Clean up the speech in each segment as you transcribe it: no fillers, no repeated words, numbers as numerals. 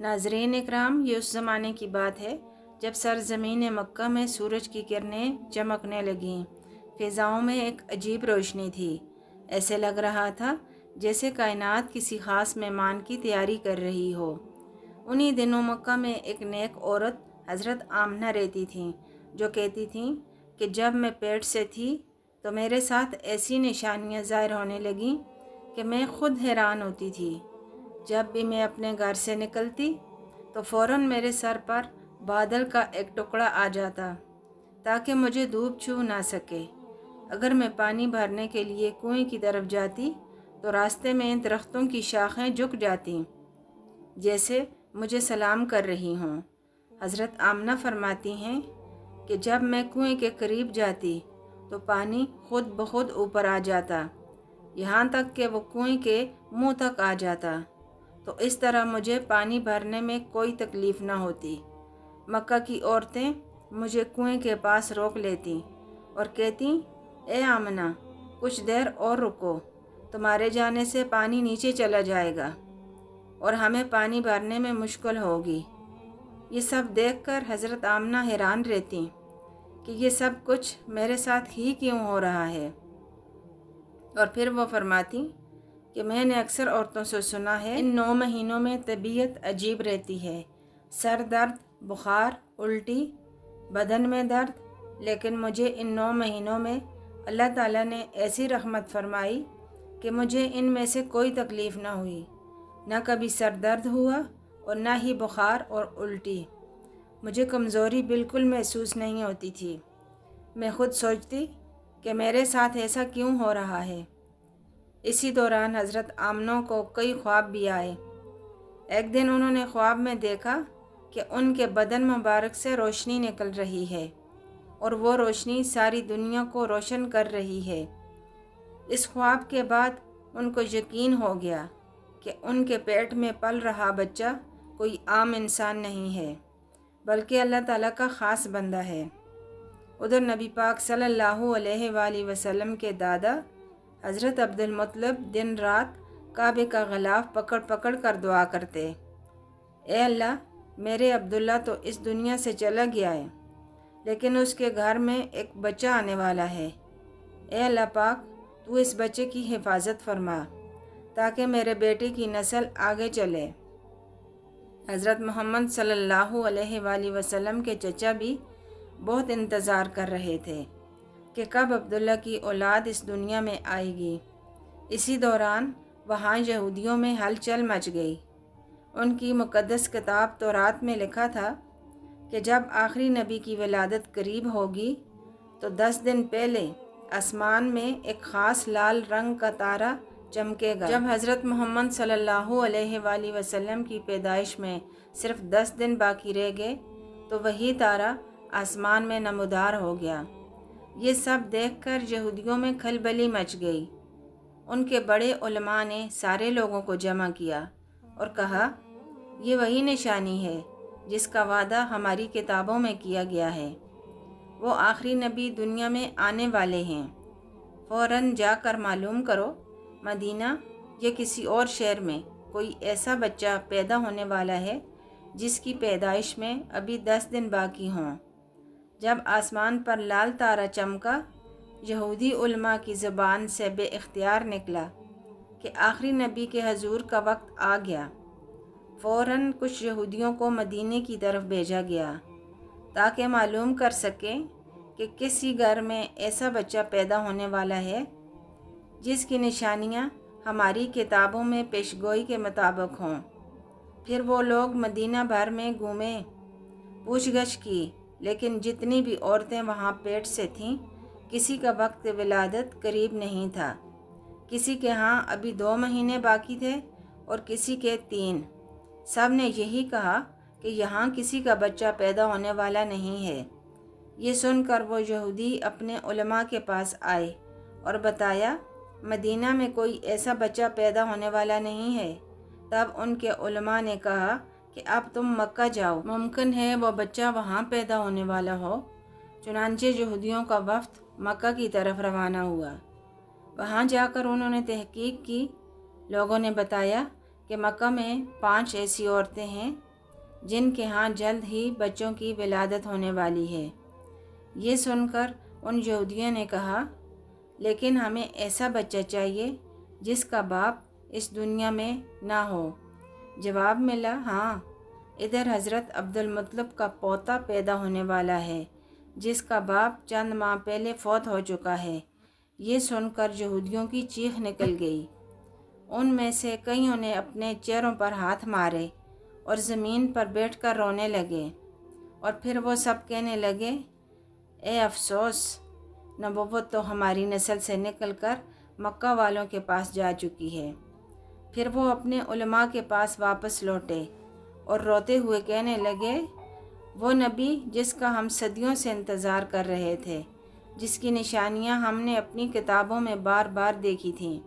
ناظرین اکرام، یہ اس زمانے کی بات ہے جب سرزمین مکہ میں سورج کی کرنیں چمکنے لگیں۔ فضاؤں میں ایک عجیب روشنی تھی۔ ایسے لگ رہا تھا جیسے کائنات کسی خاص مہمان کی تیاری کر رہی ہو۔ انہی دنوں مکہ میں ایک نیک عورت حضرت آمنہ رہتی تھیں، جو کہتی تھیں کہ جب میں پیٹ سے تھی تو میرے ساتھ ایسی نشانیاں ظاہر ہونے لگیں کہ میں خود حیران ہوتی تھی۔ جب بھی میں اپنے گھر سے نکلتی تو فوراً میرے سر پر بادل کا ایک ٹکڑا آ جاتا تاکہ مجھے دھوپ چھو نہ سکے۔ اگر میں پانی بھرنے کے لیے کنویں کی طرف جاتی تو راستے میں درختوں کی شاخیں جھک جاتی جیسے مجھے سلام کر رہی ہوں۔ حضرت آمنہ فرماتی ہیں کہ جب میں کنویں کے قریب جاتی تو پانی خود بخود اوپر آ جاتا، یہاں تک کہ وہ کنویں کے منہ تک آ جاتا، تو اس طرح مجھے پانی بھرنے میں کوئی تکلیف نہ ہوتی۔ مکہ کی عورتیں مجھے کنویں کے پاس روک لیتیں اور کہتیں، اے آمنہ، کچھ دیر اور رکو، تمہارے جانے سے پانی نیچے چلا جائے گا اور ہمیں پانی بھرنے میں مشکل ہوگی۔ یہ سب دیکھ کر حضرت آمنہ حیران رہتیں کہ یہ سب کچھ میرے ساتھ ہی کیوں ہو رہا ہے، اور پھر وہ فرماتی کہ میں نے اکثر عورتوں سے سنا ہے ان 9 مہینوں میں طبیعت عجیب رہتی ہے، سر درد، بخار، الٹی، بدن میں درد، لیکن مجھے ان 9 مہینوں میں اللہ تعالیٰ نے ایسی رحمت فرمائی کہ مجھے ان میں سے کوئی تکلیف نہ ہوئی، نہ کبھی سر درد ہوا اور نہ ہی بخار اور الٹی۔ مجھے کمزوری بالکل محسوس نہیں ہوتی تھی۔ میں خود سوچتی کہ میرے ساتھ ایسا کیوں ہو رہا ہے۔ اسی دوران حضرت آمنہ کو کئی خواب بھی آئے۔ ایک دن انہوں نے خواب میں دیکھا کہ ان کے بدن مبارک سے روشنی نکل رہی ہے اور وہ روشنی ساری دنیا کو روشن کر رہی ہے۔ اس خواب کے بعد ان کو یقین ہو گیا کہ ان کے پیٹ میں پل رہا بچہ کوئی عام انسان نہیں ہے، بلکہ اللہ تعالیٰ کا خاص بندہ ہے۔ ادھر نبی پاک صلی اللہ علیہ وآلہ وسلم کے دادا حضرت عبد المطلب دن رات کعبے کا غلاف پکڑ پکڑ کر دعا کرتے، اے اللہ، میرے عبداللہ تو اس دنیا سے چلا گیا ہے، لیکن اس کے گھر میں ایک بچہ آنے والا ہے۔ اے اللہ پاک، تو اس بچے کی حفاظت فرما تاکہ میرے بیٹے کی نسل آگے چلے۔ حضرت محمد صلی اللہ علیہ وآلہ وسلم کے چچا بھی بہت انتظار کر رہے تھے کہ کب عبداللہ کی اولاد اس دنیا میں آئے گی۔ اسی دوران وہاں یہودیوں میں ہلچل مچ گئی۔ ان کی مقدس کتاب تورات میں لکھا تھا کہ جب آخری نبی کی ولادت قریب ہوگی تو 10 دن پہلے آسمان میں ایک خاص لال رنگ کا تارا چمکے گا۔ جب حضرت محمد صلی اللہ علیہ وآلہ وسلم کی پیدائش میں صرف 10 دن باقی رہ گئے تو وہی تارا آسمان میں نمودار ہو گیا۔ یہ سب دیکھ کر یہودیوں میں کھلبلی مچ گئی۔ ان کے بڑے علماء نے سارے لوگوں کو جمع کیا اور کہا، یہ وہی نشانی ہے جس کا وعدہ ہماری کتابوں میں کیا گیا ہے۔ وہ آخری نبی دنیا میں آنے والے ہیں۔ فوراً جا کر معلوم کرو مدینہ یا کسی اور شہر میں کوئی ایسا بچہ پیدا ہونے والا ہے جس کی پیدائش میں ابھی 10 دن باقی ہوں۔ جب آسمان پر لال تارا چمکا، یہودی علماء کی زبان سے بے اختیار نکلا کہ آخری نبی کے حضور کا وقت آ گیا۔ فوراً کچھ یہودیوں کو مدینے کی طرف بھیجا گیا تاکہ معلوم کر سکیں کہ کسی گھر میں ایسا بچہ پیدا ہونے والا ہے جس کی نشانیاں ہماری کتابوں میں پیشگوئی کے مطابق ہوں۔ پھر وہ لوگ مدینہ بھر میں گھومے، پوچھ گچھ کی، لیکن جتنی بھی عورتیں وہاں پیٹ سے تھیں، کسی کا وقت ولادت قریب نہیں تھا۔ کسی کے ہاں ابھی 2 مہینے باقی تھے اور کسی کے 3۔ سب نے یہی کہا کہ یہاں کسی کا بچہ پیدا ہونے والا نہیں ہے۔ یہ سن کر وہ یہودی اپنے علماء کے پاس آئے اور بتایا مدینہ میں کوئی ایسا بچہ پیدا ہونے والا نہیں ہے۔ تب ان کے علماء نے کہا کہ اب تم مکہ جاؤ، ممکن ہے وہ بچہ وہاں پیدا ہونے والا ہو۔ چنانچہ یہودیوں کا وفد مکہ کی طرف روانہ ہوا۔ وہاں جا کر انہوں نے تحقیق کی۔ لوگوں نے بتایا کہ مکہ میں 5 ایسی عورتیں ہیں جن کے ہاں جلد ہی بچوں کی ولادت ہونے والی ہے۔ یہ سن کر ان یہودیوں نے کہا، لیکن ہمیں ایسا بچہ چاہیے جس کا باپ اس دنیا میں نہ ہو۔ جواب ملا، ہاں، ادھر حضرت عبد المطلب کا پوتا پیدا ہونے والا ہے جس کا باپ چند ماہ پہلے فوت ہو چکا ہے۔ یہ سن کر یہودیوں کی چیخ نکل گئی۔ ان میں سے کئیوں نے اپنے چہروں پر ہاتھ مارے اور زمین پر بیٹھ کر رونے لگے، اور پھر وہ سب کہنے لگے، اے افسوس، نبوت تو ہماری نسل سے نکل کر مکہ والوں کے پاس جا چکی ہے۔ پھر وہ اپنے علماء کے پاس واپس لوٹے اور روتے ہوئے کہنے لگے، وہ نبی جس کا ہم صدیوں سے انتظار کر رہے تھے، جس کی نشانیاں ہم نے اپنی کتابوں میں بار بار دیکھی تھیں،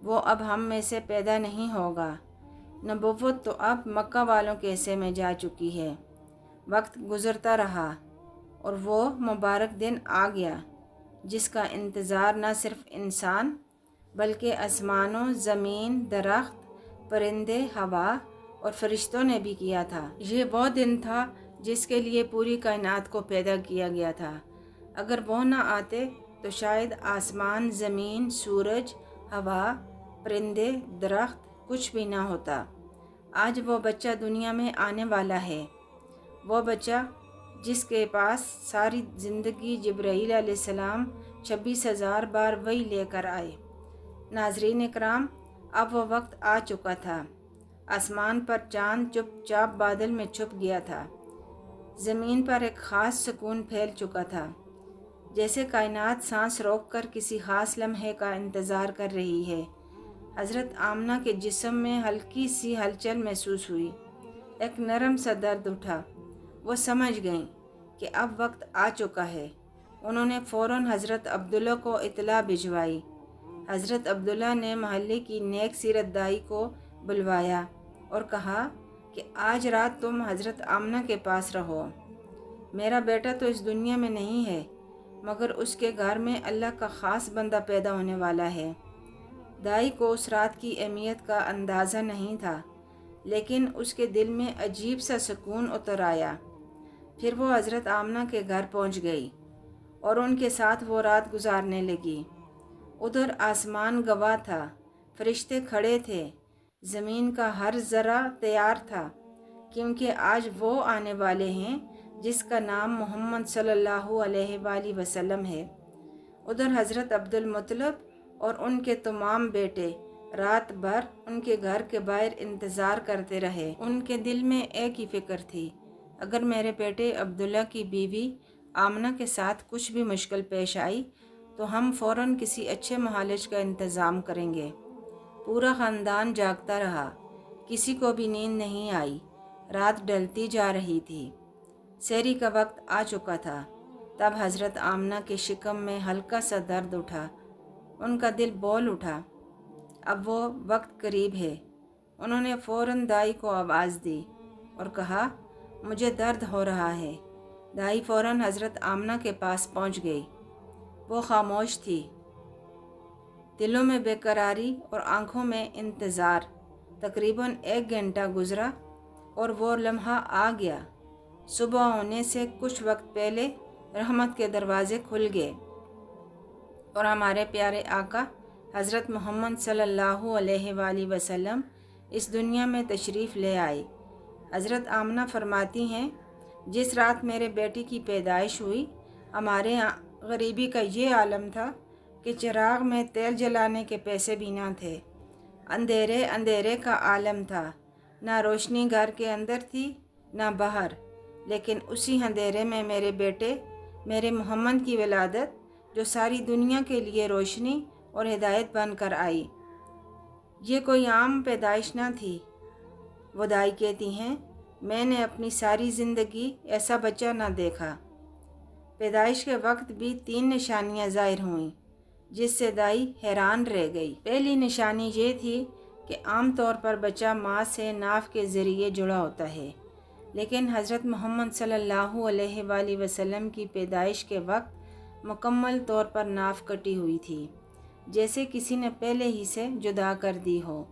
وہ اب ہم میں سے پیدا نہیں ہوگا۔ نبوت تو اب مکہ والوں کے حصے میں جا چکی ہے۔ وقت گزرتا رہا اور وہ مبارک دن آ گیا جس کا انتظار نہ صرف انسان بلکہ آسمانوں، زمین، درخت، پرندے، ہوا اور فرشتوں نے بھی کیا تھا۔ یہ وہ دن تھا جس کے لیے پوری کائنات کو پیدا کیا گیا تھا۔ اگر وہ نہ آتے تو شاید آسمان، زمین، سورج، ہوا، پرندے، درخت کچھ بھی نہ ہوتا۔ آج وہ بچہ دنیا میں آنے والا ہے، وہ بچہ جس کے پاس ساری زندگی جبرائیل علیہ السلام 26,000 بار وحی لے کر آئے۔ ناظرین اکرام، اب وہ وقت آ چکا تھا۔ آسمان پر چاند چپ چاپ بادل میں چھپ گیا تھا۔ زمین پر ایک خاص سکون پھیل چکا تھا، جیسے کائنات سانس روک کر کسی خاص لمحے کا انتظار کر رہی ہے۔ حضرت آمنہ کے جسم میں ہلکی سی ہلچل محسوس ہوئی، ایک نرم سا درد اٹھا۔ وہ سمجھ گئیں کہ اب وقت آ چکا ہے۔ انہوں نے فوراً حضرت عبداللہ کو اطلاع بھجوائی۔ حضرت عبداللہ نے محلے کی نیک سیرت دائی کو بلوایا اور کہا کہ آج رات تم حضرت آمنہ کے پاس رہو۔ میرا بیٹا تو اس دنیا میں نہیں ہے، مگر اس کے گھر میں اللہ کا خاص بندہ پیدا ہونے والا ہے۔ دائی کو اس رات کی اہمیت کا اندازہ نہیں تھا، لیکن اس کے دل میں عجیب سا سکون اتر آیا۔ پھر وہ حضرت آمنہ کے گھر پہنچ گئی اور ان کے ساتھ وہ رات گزارنے لگی۔ ادھر آسمان گواہ تھا، فرشتے کھڑے تھے، زمین کا ہر ذرہ تیار تھا، کیونکہ آج وہ آنے والے ہیں جس کا نام محمد صلی اللہ علیہ وآلہ وسلم ہے۔ ادھر حضرت عبد المطلب اور ان کے تمام بیٹے رات بھر ان کے گھر کے باہر انتظار کرتے رہے۔ ان کے دل میں ایک ہی فکر تھی، اگر میرے بیٹے عبداللہ کی بیوی آمنہ کے ساتھ کچھ بھی مشکل پیش آئی تو ہم فوراً کسی اچھے معالج کا انتظام کریں گے۔ پورا خاندان جاگتا رہا، کسی کو بھی نیند نہیں آئی۔ رات ڈھلتی جا رہی تھی، سحری کا وقت آ چکا تھا۔ تب حضرت آمنہ کے شکم میں ہلکا سا درد اٹھا، ان کا دل بول اٹھا، اب وہ وقت قریب ہے۔ انہوں نے فوراً دائی کو آواز دی اور کہا، مجھے درد ہو رہا ہے۔ دائی فوراً حضرت آمنہ کے پاس پہنچ گئی۔ وہ خاموش تھی، دلوں میں بے قراری اور آنکھوں میں انتظار۔ تقریباً 1 گھنٹہ گزرا اور وہ لمحہ آ گیا۔ صبح ہونے سے کچھ وقت پہلے رحمت کے دروازے کھل گئے اور ہمارے پیارے آقا حضرت محمد صلی اللہ علیہ وآلہ وسلم اس دنیا میں تشریف لے آئے۔ حضرت آمنہ فرماتی ہیں، جس رات میرے بیٹی کی پیدائش ہوئی، ہمارے ہاں غریبی کا یہ عالم تھا کہ چراغ میں تیل جلانے کے پیسے بھی نہ تھے۔ اندھیرے اندھیرے کا عالم تھا، نہ روشنی گھر کے اندر تھی نہ باہر۔ لیکن اسی اندھیرے میں میرے بیٹے، میرے محمد کی ولادت، جو ساری دنیا کے لیے روشنی اور ہدایت بن کر آئی۔ یہ کوئی عام پیدائش نہ تھی۔ وہ دائی کہتی ہیں، میں نے اپنی ساری زندگی ایسا بچہ نہ دیکھا۔ پیدائش کے وقت بھی 3 نشانیاں ظاہر ہوئیں، جس سے دائی حیران رہ گئی۔ پہلی نشانی یہ تھی کہ عام طور پر بچہ ماں سے ناف کے ذریعے جڑا ہوتا ہے، لیکن حضرت محمد صلی اللہ علیہ وآلہ وسلم کی پیدائش کے وقت مکمل طور پر ناف کٹی ہوئی تھی، جیسے کسی نے پہلے ہی سے جدا کر دی ہو۔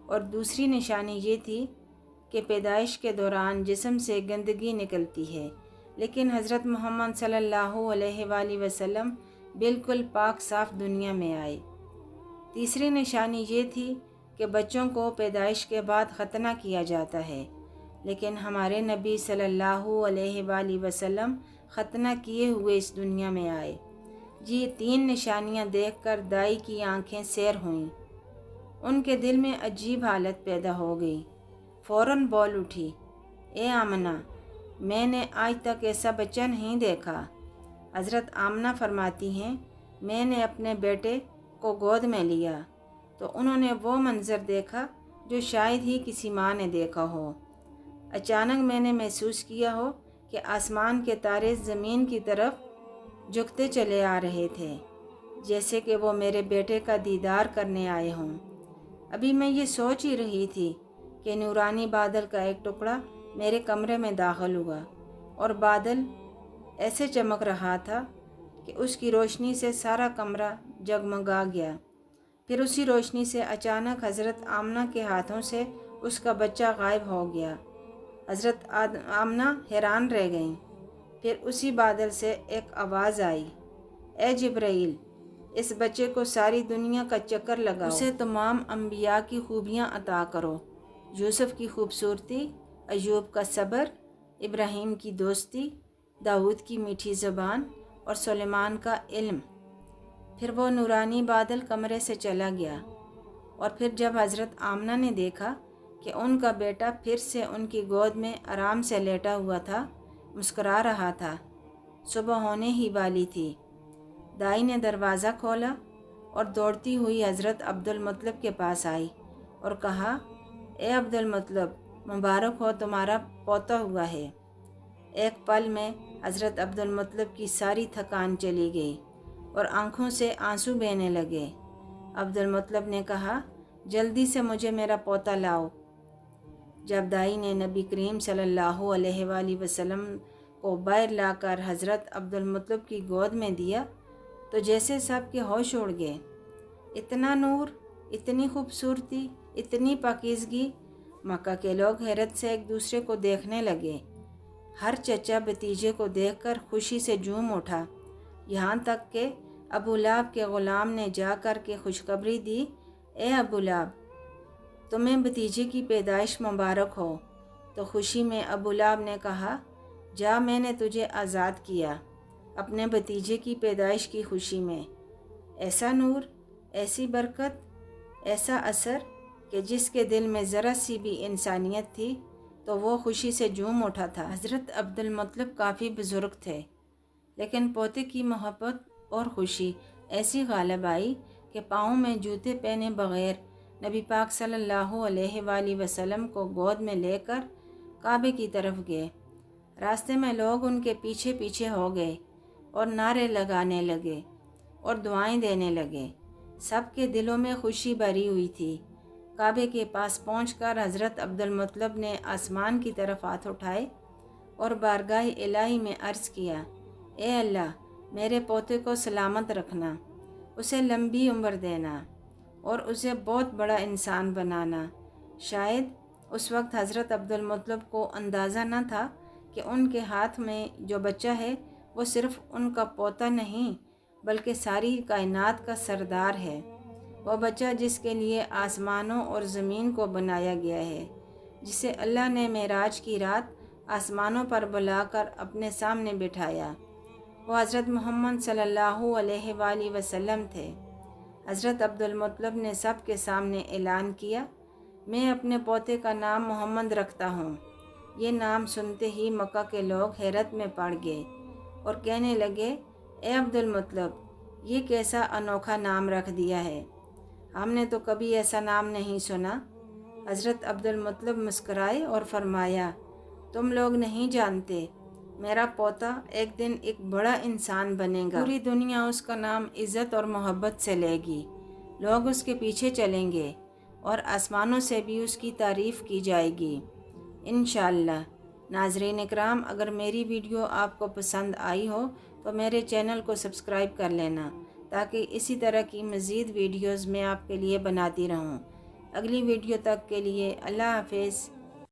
اور دوسری نشانی یہ تھی کہ پیدائش کے دوران جسم سے گندگی نکلتی ہے، لیکن حضرت محمد صلی اللہ علیہ وآلہ وسلم بالکل پاک صاف دنیا میں آئے۔ تیسری نشانی یہ تھی کہ بچوں کو پیدائش کے بعد ختنہ کیا جاتا ہے، لیکن ہمارے نبی صلی اللہ علیہ وآلہ وسلم ختنہ کیے ہوئے اس دنیا میں آئے۔ یہ تین نشانیاں دیکھ کر دائی کی آنکھیں سیر ہوئیں۔ ان کے دل میں عجیب حالت پیدا ہو گئی۔ فوراً بول اٹھی، اے آمنہ، میں نے آج تک ایسا بچہ نہیں دیکھا۔ حضرت آمنہ فرماتی ہیں، میں نے اپنے بیٹے کو گود میں لیا تو انہوں نے وہ منظر دیکھا جو شاید ہی کسی ماں نے دیکھا ہو۔ اچانک میں نے محسوس کیا ہو کہ آسمان کے تارے زمین کی طرف جھکتے چلے آ رہے تھے، جیسے کہ وہ میرے بیٹے کا دیدار کرنے آئے ہوں۔ ابھی میں یہ سوچ ہی رہی تھی کہ نورانی بادل کا ایک ٹکڑا میرے کمرے میں داخل ہوا، اور بادل ایسے چمک رہا تھا کہ اس کی روشنی سے سارا کمرہ جگمگا گیا۔ پھر اسی روشنی سے اچانک حضرت آمنہ کے ہاتھوں سے اس کا بچہ غائب ہو گیا۔ حضرت آمنہ حیران رہ گئیں۔ پھر اسی بادل سے ایک آواز آئی، اے جبرائیل، اس بچے کو ساری دنیا کا چکر لگاؤ، اسے تمام انبیاء کی خوبیاں عطا کرو، یوسف کی خوبصورتی، ایوب کا صبر، ابراہیم کی دوستی، داؤد کی میٹھی زبان اور سلیمان کا علم۔ پھر وہ نورانی بادل کمرے سے چلا گیا، اور پھر جب حضرت آمنہ نے دیکھا کہ ان کا بیٹا پھر سے ان کی گود میں آرام سے لیٹا ہوا تھا، مسکرا رہا تھا، صبح ہونے ہی والی تھی۔ دائی نے دروازہ کھولا اور دوڑتی ہوئی حضرت عبدالمطلب کے پاس آئی اور کہا، اے عبدالمطلب، مبارک ہو، تمہارا پوتا ہوا ہے۔ ایک پل میں حضرت عبدالمطلب کی ساری تھکان چلی گئی اور آنکھوں سے آنسو بہنے لگے۔ عبدالمطلب نے کہا، جلدی سے مجھے میرا پوتا لاؤ۔ جب دائی نے نبی کریم صلی اللہ علیہ وآلہ وسلم کو باہر لا کر حضرت عبدالمطلب کی گود میں دیا تو جیسے سب کے ہوش اڑ گئے۔ اتنا نور، اتنی خوبصورتی، اتنی پاکیزگی! مکہ کے لوگ حیرت سے ایک دوسرے کو دیکھنے لگے۔ ہر چچا بھتیجے کو دیکھ کر خوشی سے جھوم اٹھا، یہاں تک کہ ابو لہب کے غلام نے جا کر کے خوشخبری دی، اے ابو لہب، تمہیں بھتیجے کی پیدائش مبارک ہو۔ تو خوشی میں ابو لہب نے کہا، جا، میں نے تجھے آزاد کیا اپنے بھتیجے کی پیدائش کی خوشی میں۔ ایسا نور، ایسی برکت، ایسا اثر کہ جس کے دل میں ذرا سی بھی انسانیت تھی تو وہ خوشی سے جھوم اٹھا تھا۔ حضرت عبدالمطلب کافی بزرگ تھے، لیکن پوتے کی محبت اور خوشی ایسی غالب آئی کہ پاؤں میں جوتے پہنے بغیر نبی پاک صلی اللہ علیہ وآلہ وسلم کو گود میں لے کر کعبے کی طرف گئے۔ راستے میں لوگ ان کے پیچھے پیچھے ہو گئے اور نعرے لگانے لگے اور دعائیں دینے لگے۔ سب کے دلوں میں خوشی بھری ہوئی تھی۔ کعبے کے پاس پہنچ کر حضرت عبدالمطلب نے آسمان کی طرف ہاتھ اٹھائے اور بارگاہ الہی میں عرض کیا، اے اللہ، میرے پوتے کو سلامت رکھنا، اسے لمبی عمر دینا اور اسے بہت بڑا انسان بنانا۔ شاید اس وقت حضرت عبدالمطلب کو اندازہ نہ تھا کہ ان کے ہاتھ میں جو بچہ ہے وہ صرف ان کا پوتا نہیں بلکہ ساری کائنات کا سردار ہے، وہ بچہ جس کے لیے آسمانوں اور زمین کو بنایا گیا ہے، جسے اللہ نے معراج کی رات آسمانوں پر بلا کر اپنے سامنے بٹھایا۔ وہ حضرت محمد صلی اللہ علیہ وآلہ وسلم تھے۔ حضرت عبدالمطلب نے سب کے سامنے اعلان کیا، میں اپنے پوتے کا نام محمد رکھتا ہوں۔ یہ نام سنتے ہی مکہ کے لوگ حیرت میں پڑ گئے اور کہنے لگے، اے عبدالمطلب، یہ کیسا انوکھا نام رکھ دیا ہے، ہم نے تو کبھی ایسا نام نہیں سنا۔ حضرت عبدالمطلب مسکرائے اور فرمایا، تم لوگ نہیں جانتے، میرا پوتا ایک دن ایک بڑا انسان بنے گا، پوری دنیا اس کا نام عزت اور محبت سے لے گی، لوگ اس کے پیچھے چلیں گے اور آسمانوں سے بھی اس کی تعریف کی جائے گی انشاءاللہ۔ ناظرین اکرام، اگر میری ویڈیو آپ کو پسند آئی ہو تو میرے چینل کو سبسکرائب کر لینا تاکہ اسی طرح کی مزید ویڈیوز میں آپ کے لیے بناتی رہوں۔ اگلی ویڈیو تک کے لیے اللہ حافظ۔